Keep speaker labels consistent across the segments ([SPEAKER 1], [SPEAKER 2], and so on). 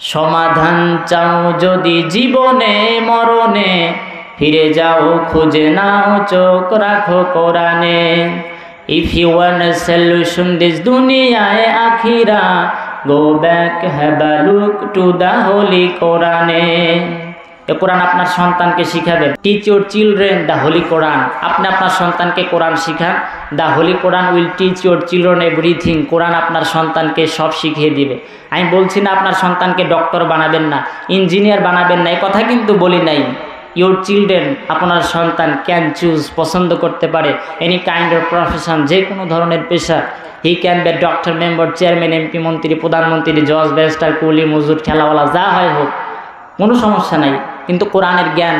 [SPEAKER 1] সমাধান চাও যদি জীবনে মরণে, ফিরে যাও খুঁজে নাও চোখ রাখো কোরআনে। If you want a solution this দুনিয়ায় আখিরা, go back have a look to the holy Quran. এ কোরআন আপনার সন্তানকে শিখাবেন। Teach your children the holy Quran. আপনি আপনার সন্তানকে কোরআন শিখান। The holy Quran will teach your children everything. কোরআন আপনার সন্তানকে সব শিখিয়ে দিবে। আমি বলছি না আপনার সন্তানকে ডক্টর বানাবেন না, ইঞ্জিনিয়ার বানাবেন না, এই কথা কিন্তু বলি নাই। ইউর চিলড্রেন, আপনার সন্তান ক্যান চুজ, পছন্দ করতে পারে এনি কাইন্ড অফ প্রফেশন, যে কোনো ধরনের পেশা। He can be doctor, member, chairman, MP, মন্ত্রী, প্রধানমন্ত্রী, জজ, ব্যারিস্টার, কুলি, মজুর, খেলাওয়ালা, যা হয় হোক, কোনো সমস্যা নাই। কিন্তু কোরআনের জ্ঞান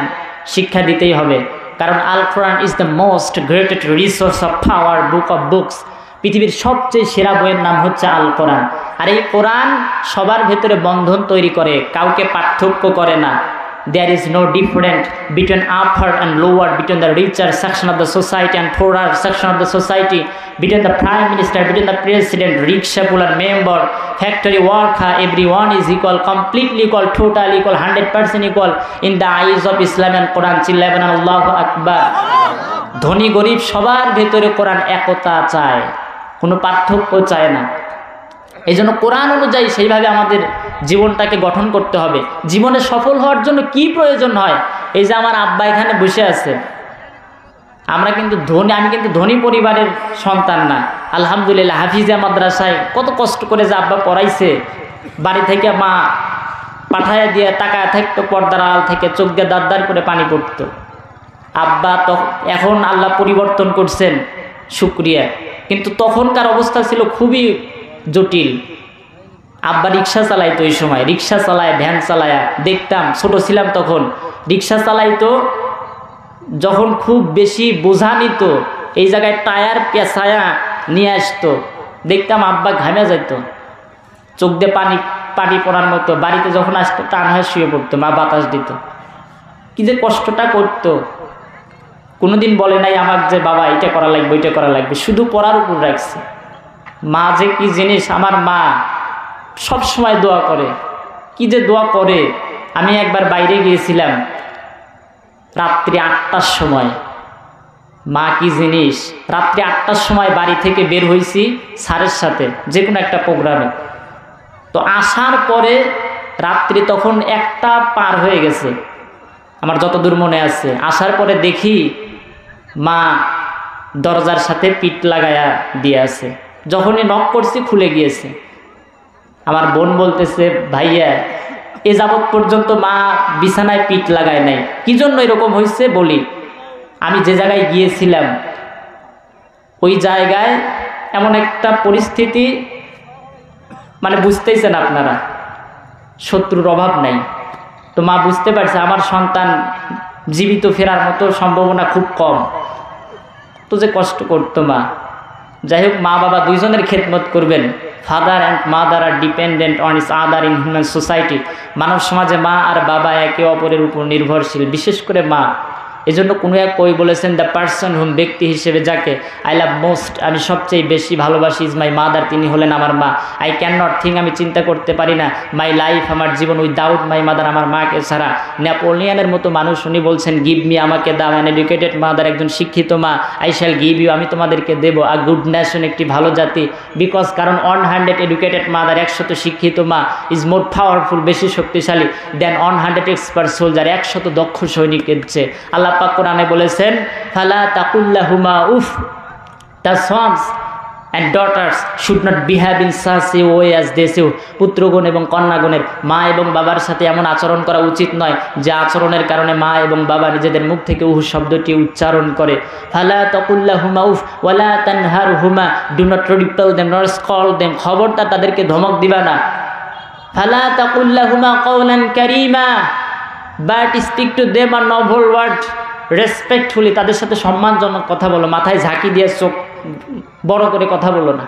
[SPEAKER 1] শিক্ষা দিতেই হবে, কারণ Al Quran is the most greatest resource of power, book of books. পৃথিবীর সবচেয়ে সেরা বইয়ের নাম হচ্ছে আল কোরআন। আর এই কোরআন সবার ভেতরে বন্ধন তৈরি করে, কাউকে পার্থক্য করে না। There is no difference between upper and lower, between the richer section of the society and poorer section of the society, between the prime minister, between the president, rickshaw puller, member, factory worker. Everyone is equal, completely equal, totally equal, 100% equal in the eyes of Islam and Quran. Chillaban Allahu Akbar. ধনী গরিব সবার ভেতরে কোরআন একতা চায়, কোনো পার্থক্য চায় না। এই জন্য কোরআন অনুযায়ী সেইভাবে আমাদের জীবনটাকে গঠন করতে হবে। জীবনে সফল হওয়ার জন্য কি প্রয়োজন হয়? এই যে আমার আব্বা এখানে বসে আছে, আমরা কিন্তু ধনী, আমি কিন্তু ধনী পরিবারের সন্তান না। আলহামদুলিল্লাহ হাফিজা মাদ্রাসায় কত কষ্ট করে যে আব্বা পড়াইছে, বাড়ি থেকে মা পাঠাইয়া দিয়ে তাকায় থাকতো, পর্দার আড়াল থেকে চোখ দিয়ে দাঁড় করে পানি পড়তো। আব্বা তো এখন আল্লাহ পরিবর্তন করছেন, শুকরিয়া। কিন্তু তখনকার অবস্থা ছিল খুবই জটিল। আব্বা রিক্সা চালাইতো, ওই সময় রিক্সা চালায়, ভ্যান চালায়া দেখতাম, ছোট ছিলাম তখন। রিক্সা চালাইতো, যখন খুব বেশি বোঝা নিত এই জায়গায় টায়ার পেঁচায়া নিয়ে আসতো, দেখতাম আব্বা ঘামে যাইতো, চোখ দিয়ে পানি পড়ার মতো। বাড়িতে যখন আসতো টান হয়ে শুয়ে পড়তো, মা বাতাস দিত। কি যে কষ্টটা করতো, কোনোদিন বলে নাই আমার যে বাবা এটা করা লাগবে ওইটা করা লাগবে, শুধু পড়ার উপর রাখছে। মা যে কি জিনিস, আমার মা সব সময় দোয়া করে, কি যে দোয়া করে। আমি একবার বাইরে গিয়েছিলাম রাত্রি 8টার সময়, মা কি জিনিস, রাত্রি 8টার সময় বাড়ি থেকে বের হয়েছি স্যারের সাথে যে কোনো একটা প্রোগ্রামে। তো আসার পরে রাত্রি তখন 1টা পার হয়ে গেছে, আমার যতদূর মনে আছে। আসার পরে দেখি মা দরজার সাথে পিঠ লাগায়া দিয়ে আছে। যখনই নক করছি খুলে গিয়েছে। আমার বোন বলতেছে, ভাইয়া এ যাবৎ পর্যন্ত মা বিছানায় পিঠ লাগায় নাই, কি জন্য এরকম হয়েছে বলি। আমি যে জায়গায় গিয়েছিলাম ওই জায়গায় এমন একটা পরিস্থিতি, মানে বুঝতেইছেন আপনারা, শত্রুর অভাব নাই। তো মা বুঝতে পারছে আমার সন্তান জীবিত ফেরার মতো সম্ভাবনা খুব কম। তো যে কষ্ট করতো মা। যাই হোক, মা বাবা দুইজনের খেদমত করবেন। Father and mother are dependent on each other in human society. মানব সমাজে মা আর বাবা একে অপরের উপর নির্ভরশীল, বিশেষ করে মা। এজন্য কোনো এক কই বলেছেন, দ্য পার্সন হুম, ব্যক্তি হিসেবে যাকে আই লাভ মোস্ট, আমি সবচেয়ে বেশি ভালোবাসি, ইজ মাই মাদার, তিনি হলেন আমার মা। আই ক্যান নট থিঙ্ক, আমি চিন্তা করতে পারি না, মাই লাইফ, আমার জীবন, উইদাউট মাই মাদার, আমার মাকে ছাড়া। নেপোলিয়ানের মতো মানুষ উনি বলছেন, গিভ মি, আমাকে দাও, অ্যান এডুকেটেড মাদার, একজন শিক্ষিত মা, আই শ্যাল গিভ ইউ, আমি তোমাদেরকে দেবো, আ গুড নেশন, একটি ভালো জাতি। বিকজ, কারণ 100 এডুকেটেড মাদার, 100 শিক্ষিত মা, ইজ মোর পাওয়ারফুল, বেশি শক্তিশালী, দেন 100 এক্সপার্ট সোলজার, 100 দক্ষ সৈনিকের চেয়ে। আল্লাহ পাক কোরআনে বলেছেন, ফালা তাকুল্লাহুমা উফ, the sons and daughters should not behave in such a way as they say. পুত্রগণ এবং কন্যাগণের মা এবং বাবার সাথে এমন আচরণ করা উচিত নয় যে আচরণের কারণে মা এবং বাবা নিজেদের মুখ থেকে উহু শব্দটি উচ্চারণ করে। ফালা তাকুল্লাহুমা উফ ওয়ালা তানহারহুমা, do not repel them not scold them, খবরদার তাদেরকে ধমক দিবা না। ফালা তাকুল্লাহুমা কাওলান কারীমা, but speak to them a noble word respectfully, তাদের সাথে সম্মানজনক কথা বলো, মাথায় ঝাঁকি দিয়ে চোখ বড় করে কথা বলো না।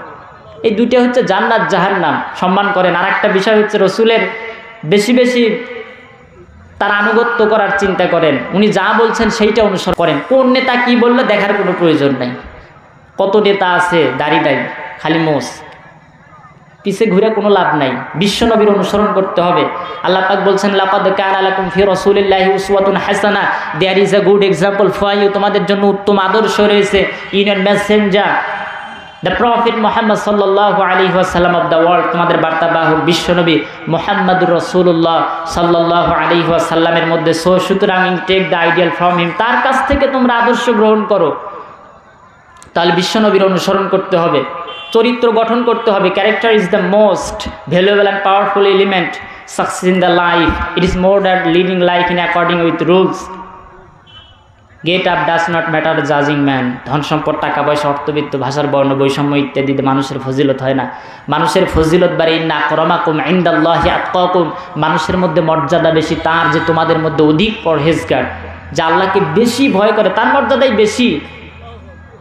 [SPEAKER 1] এই দুইটা হচ্ছে জান্নাত জাহান্নাম, সম্মান করেন। আর একটা বিষয় হচ্ছে রসুলের বেশি বেশি তার আনুগত্য করার চিন্তা করেন, উনি যা বলছেন সেইটা অনুসরণ করেন। কোন নেতা কি বললে দেখার কোনো প্রয়োজন নাই। কত নেতা আছে দাড়ি নাই, খালি মোষ, পিছে ঘুরে কোনো লাভ নাই, বিশ্বনবীর অনুসরণ করতে হবে। আল্লাহ পাক বলছেন লাকাদ কানা লাকুম ফি রাসূলিল্লাহি উসওয়াতুন হাসানাহ, there is a good example for you, তোমাদের জন্য উত্তম আদর্শ রয়েছে। ইন এর মেসেঞ্জার দ্য প্রফেট মুহাম্মদ সাল্লাল্লাহু আলাইহি ওয়াসাল্লাম অফ দ্য ওয়ার্ল্ড, তোমাদের বার্তাবাহক বিশ্বনবী মুহাম্মদুর রাসূলুল্লাহ সাল্লাল্লাহু আলাইহি ওয়াসাল্লামের মধ্যে। সো সুতরাং take the ideal from him, তার কাছ থেকে তোমরা আদর্শ গ্রহণ করো। তাহলে বিশ্বনবীর অনুসরণ করতে হবে, চরিত্র গঠন করতে হবে। Character is the most valuable and powerful element success in the life. It is more than leading life in according with rules. Get up does not matter জাজিং ম্যান। ধন সম্পদ, টাকা পয়সা, অর্থবিত্ত, ভাষার বর্ণ বৈষম্য ইত্যাদিতে মানুষের ফজিলত হয় না। মানুষের ফজিলত বাড়ে ইন্না আকরামাকুম ইনদাল্লাহি আতকাকুম, মানুষের মধ্যে মর্যাদা বেশি তার যে তোমাদের মধ্যে অধিক পরহেজগার, যা আল্লাহকে বেশি ভয় করে তার মর্যাদাই বেশি।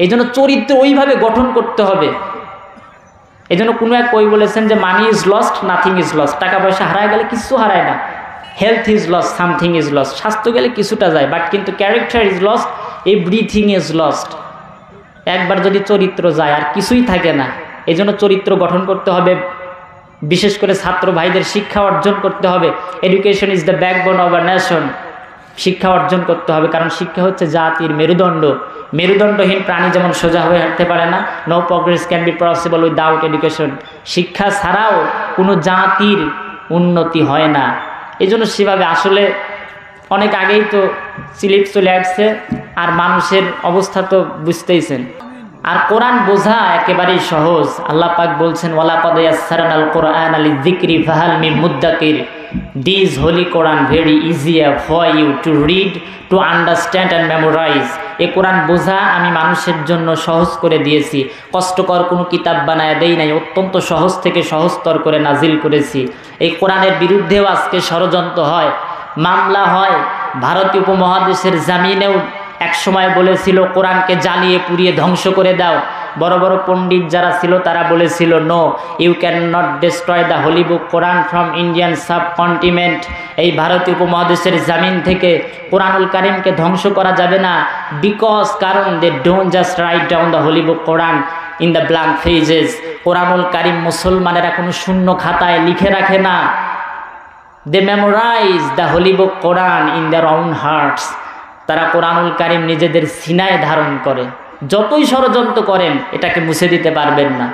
[SPEAKER 1] এই জন্য চরিত্র ওইভাবে গঠন করতে হবে। এই জন্য কোনো এক কই বলেছেন যে money is lost, nothing is lost. টাকা পয়সা হারায় গেলে কিছু হারায় না। Health is lost, something is lost. স্বাস্থ্য গেলে কিছুটা যায়, বাট কিন্তু character is lost, everything is lost. একবার যদি চরিত্র যায় আর কিছুই থাকে না। এই জন্য চরিত্র গঠন করতে হবে, বিশেষ করে ছাত্র ভাইদের শিক্ষা অর্জন করতে হবে। Education is the backbone of a nation. শিক্ষা অর্জন করতে হবে, কারণ শিক্ষা হচ্ছে জাতির মেরুদণ্ড। মেরুদণ্ডহীন প্রাণী যেমন সোজা হয়ে হাঁটতে পারে না, no progress can be possible without education. শিক্ষা ছাড়াও কোনো জাতির উন্নতি হয় না। এই জন্য সেভাবে আসলে অনেক আগেই তো স্লিপ চলে আসছে, আর মানুষের অবস্থা তো বুঝতেইছেন। আর কোরআন বোঝা একেবারেই সহজ। আল্লাহ পাক বলছেন ওয়ালাকাদ ইয়াসসারনাল কুরআনা লিযিকরি ফাহাল মিন মুদ্দাকির। This holy Quran very easier for you to read, to understand and memorize. এ কোরআন বোঝা আমি মানুষের জন্য সহজ করে দিয়েছি, কষ্টকর কোনো কিতাব বানায় দেই নাই, অত্যন্ত সহজ থেকে সহজতর করে নাজিল করেছি। এই কোরআনের বিরুদ্ধেও আজকে ষড়যন্ত্র হয়, মামলা হয়। ভারতীয় উপমহাদেশের জামিনেও এক সময় বলেছিল কোরআনকে জ্বালিয়ে পুড়িয়ে ধ্বংস করে দাও। বড় বড় পণ্ডিত যারা ছিল তারা বলেছিল no, you can not destroy the holy book Quran from Indian subcontinent. এই ভারতীয় উপমহাদেশের জামিন থেকে কোরআনুল কারিমকে ধ্বংস করা যাবে না, বিকজ কারণ they don't just write down the holy book Quran in the blank pages. কোরআনুল কারিম মুসলমানেরা কোনো শূন্য খাতায় লিখে রাখে না, they memorize the holy book Quran in their own hearts. তারা কোরআনুল কারিম নিজেদের সিনায় ধারণ করে। যতই ষড়যন্ত্র করেন এটাকে মুছে দিতে পারবেন না।